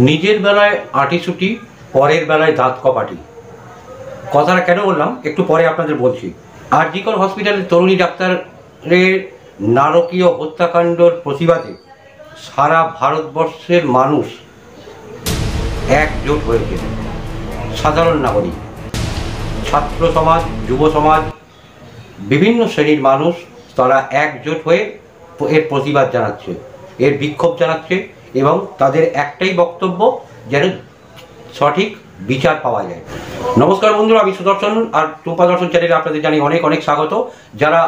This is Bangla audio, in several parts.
নিজের বেলায় আঁটিছুটি, পরের বেলায় দাঁত কপাটি। কথাটা কেন বললাম একটু পরে আপনাদের বলছি। আরজিকর হসপিটালের তরুণী ডাক্তারের নারকীয় হত্যাকাণ্ডর প্রতিবাদে সারা ভারতবর্ষের মানুষ একজোট হয়েছে। সাধারণ নাগরিক, ছাত্র সমাজ, যুব সমাজ, বিভিন্ন শ্রেণীর মানুষ তারা একজোট হয়ে এর প্রতিবাদ জানাচ্ছে, এর বিক্ষোভ জানাচ্ছে এবং তাদের একটাই বক্তব্য, যেন সঠিক বিচার পাওয়া যায়। নমস্কার বন্ধুরা, আমি সুদর্শন আর টুপা দর্শন চ্যানেলে আপনাদের জানাই অনেক অনেক স্বাগত। যারা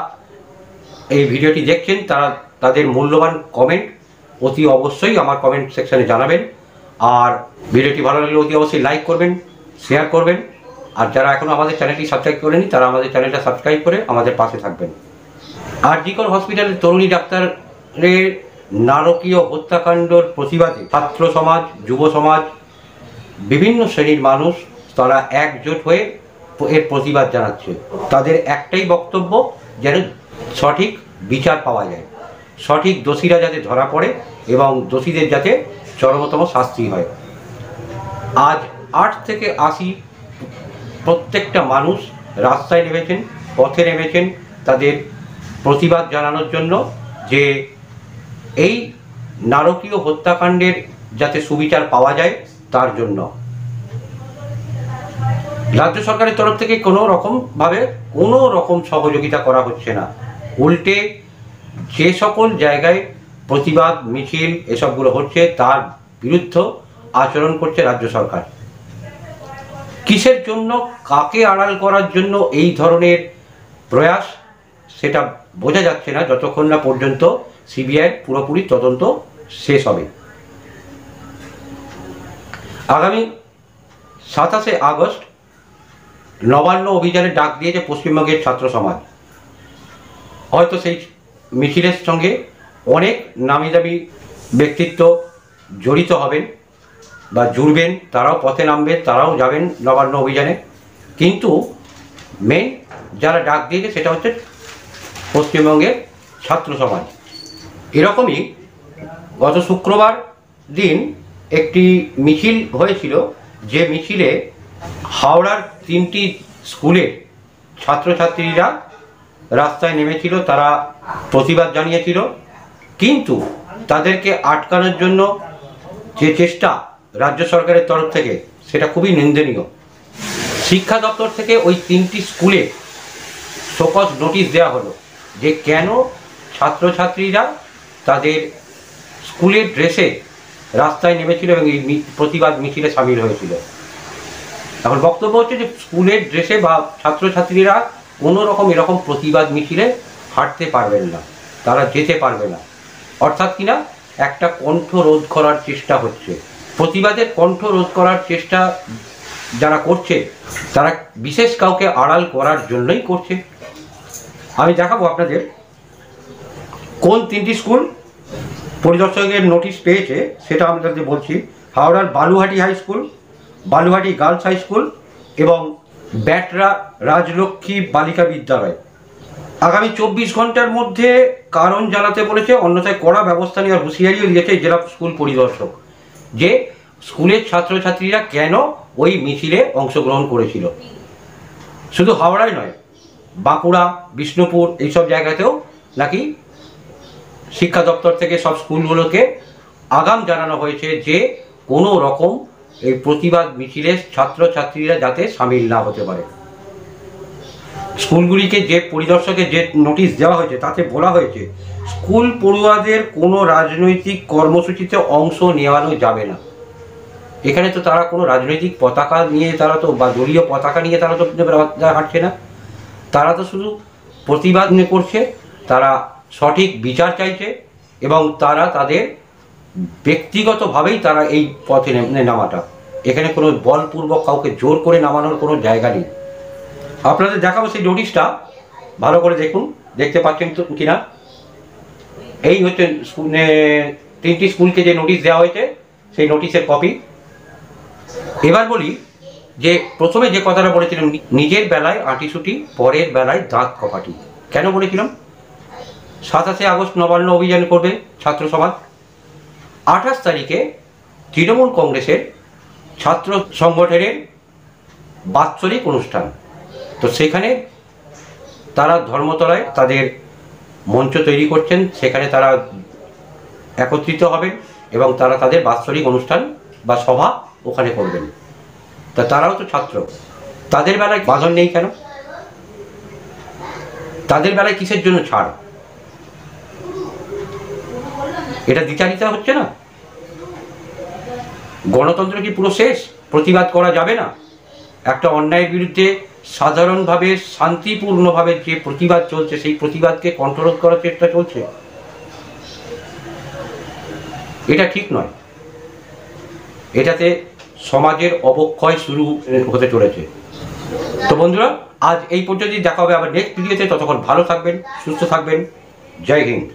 এই ভিডিওটি দেখছেন তারা তাদের মূল্যবান কমেন্ট অতি অবশ্যই আমার কমেন্ট সেকশনে জানাবেন। আর ভিডিওটি ভালো লাগলে অতি অবশ্যই লাইক করবেন, শেয়ার করবেন। আর যারা এখনও আমাদের চ্যানেলটি সাবস্ক্রাইব করেনি তারা আমাদের চ্যানেলটা সাবস্ক্রাইব করে আমাদের পাশে থাকবেন। আরজিকর হসপিটালের তরুণী ডাক্তারের নারকীয় হত্যাকাণ্ডর প্রতিবাদে ছাত্র সমাজ, যুব সমাজ, বিভিন্ন শ্রেণীর মানুষ তারা একজোট হয়ে এর প্রতিবাদ জানাচ্ছে। তাদের একটাই বক্তব্য, যেন সঠিক বিচার পাওয়া যায়, সঠিক দোষীরা যাতে ধরা পড়ে এবং দোষীদের যাতে চরমতম শাস্তি হয়। আজ 8 থেকে 80 প্রত্যেকটা মানুষ রাস্তায় নেমেছেন, পথে নেমেছেন তাদের প্রতিবাদ জানানোর জন্য, যে এই নারকীয় হত্যাকাণ্ডের যাতে সুবিচার পাওয়া যায় তার জন্য। রাজ্য সরকারের তরফ থেকে কোনো রকম সহযোগিতা করা হচ্ছে না। উল্টে যে সকল জায়গায় প্রতিবাদ মিছিল এসবগুলো হচ্ছে তার বিরুদ্ধে আচরণ করছে রাজ্য সরকার। কিসের জন্য, কাকে আড়াল করার জন্য এই ধরনের প্রয়াস, সেটা বোঝা যাচ্ছে না যতক্ষণ না পর্যন্ত সিবিআই পুরোপুরি তদন্ত শেষ হবে। আগামী 27শে আগস্ট নবান্ন অভিযানে ডাক দিয়েছে পশ্চিমবঙ্গের ছাত্র সমাজ। হয়তো সেই মিছিলের সঙ্গে অনেক নামি দামি ব্যক্তিত্ব জড়িত হবেন বা জুড়বেন, তারাও পথে নামবেন, তারাও যাবেন নবান্ন অভিযানে। কিন্তু মেন যারা ডাক দিয়েছে সেটা হচ্ছে পশ্চিমবঙ্গের ছাত্র সমাজ। এরকমই গত শুক্রবার দিন একটি মিছিল হয়েছিল, যে মিছিলে হাওড়ার 3টি স্কুলের ছাত্রছাত্রীরা রাস্তায় নেমেছিল, তারা প্রতিবাদ জানিয়েছিল। কিন্তু তাদেরকে আটকানোর জন্য যে চেষ্টা রাজ্য সরকারের তরফ থেকে, সেটা খুবই নিন্দনীয়। শিক্ষা দপ্তর থেকে ওই 3টি স্কুলে শোকজ নোটিশ দেওয়া হলো যে কেন ছাত্রছাত্রীরা তাদের স্কুলের ড্রেসে রাস্তায় নেমেছিল এবং এই প্রতিবাদ মিছিলে সামিল হয়েছিল। এখন বক্তব্য হচ্ছে যে স্কুলের ড্রেসে বা ছাত্রছাত্রীরা কোনো রকম এরকম প্রতিবাদ মিছিলে হাঁটতে পারবেন না, তারা যেতে পারবে না। অর্থাৎ কিনা একটা কণ্ঠ রোধ করার চেষ্টা হচ্ছে। প্রতিবাদের কণ্ঠ রোধ করার চেষ্টা যারা করছে তারা বিশেষ কাউকে আড়াল করার জন্যই করছে। আমি দেখাবো আপনাদের কোন 3টি স্কুল পরিদর্শকের নোটিশ পেয়েছে, সেটা আপনাদের বলছি। হাওড়ার Baluhati high school, Baluhati girls high school এবং ব্যাটরা রাজলক্ষ্মী বালিকা বিদ্যালয়। আগামী 24 ঘন্টার মধ্যে কারণ জানাতে বলেছে, অন্যথায় কড়া ব্যবস্থা নেওয়ার হুঁশিয়ারিও দিয়েছে জেলা স্কুল পরিদর্শক, যে স্কুলের ছাত্রছাত্রীরা কেন ওই মিছিলে অংশগ্রহণ করেছিল। শুধু হাওড়ায় নয়, বাঁকুড়া, বিষ্ণুপুর এইসব জায়গাতেও নাকি শিক্ষা দপ্তর থেকে সব স্কুলগুলোকে আগাম জানানো হয়েছে যে কোনো রকম এই প্রতিবাদ মিছিলে ছাত্রছাত্রীরা যাতে সামিল না হতে পারে। স্কুলগুলিকে যে পরিদর্শকের যে নোটিশ দেওয়া হয়েছে তাতে বলা হয়েছে স্কুল পড়ুয়াদের কোনো রাজনৈতিক কর্মসূচিতে অংশ নেওয়ানো যাবে না। এখানে তো তারা কোনো রাজনৈতিক পতাকা নিয়ে তারা তো বা দলীয় পতাকা নিয়ে তারা তো হাঁটছে না, তারা তো শুধু প্রতিবাদ করছে, তারা সঠিক বিচার চাইছে এবং তারা তাদের ব্যক্তিগতভাবেই তারা এই পথে নামাটা। এখানে কোনো বলপূর্বক কাউকে জোর করে নামানোর কোনো জায়গা নেই। আপনাদের দেখাবো সেই নোটিশটা, ভালো করে দেখুন, দেখতে পাচ্ছেন তো কিনা। এই হচ্ছে 3টি স্কুলকে যে নোটিশ দেওয়া হয়েছে সেই নোটিশের কপি। এবার বলি যে প্রথমে যে কথাটা বলেছিলাম, নিজের বেলায় আঁটিছুটি, পরের বেলায় দাঁত কপাটি। কেন বলেছিলাম? 27শে আগস্ট নবান্ন অভিযান করবে ছাত্র সমাজ। 28 তারিখে তৃণমূল কংগ্রেসের ছাত্র সংগঠনের বাৎসরিক অনুষ্ঠান। তো সেখানে তারা ধর্মতলায় তাদের মঞ্চ তৈরি করছেন, সেখানে তারা একত্রিত হবেন এবং তারা তাদের বাৎসরিক অনুষ্ঠান বা সভা ওখানে করবেন। তা তারাও তো ছাত্র, তাদের বেলায় বাঁধন নেই কেন? তাদের বেলায় কিসের জন্য ছাড়? এটা দ্বিচারিতা হচ্ছে না? গণতন্ত্র কি পুরো শেষ? প্রতিবাদ করা যাবে না? একটা অন্যায়ের বিরুদ্ধে সাধারণভাবে শান্তিপূর্ণভাবে যে প্রতিবাদ চলছে, সেই প্রতিবাদকে কন্ট্রোল করার চেষ্টা চলছে। এটা ঠিক নয়। এটাতে সমাজের অবক্ষয় শুরু হতে চলেছে। তো বন্ধুরা, আজ এই পর্যন্তই। দেখা হবে আবার নেক্সট ভিডিওতে। ততক্ষণ ভালো থাকবেন, সুস্থ থাকবেন। জয় হিন্দ।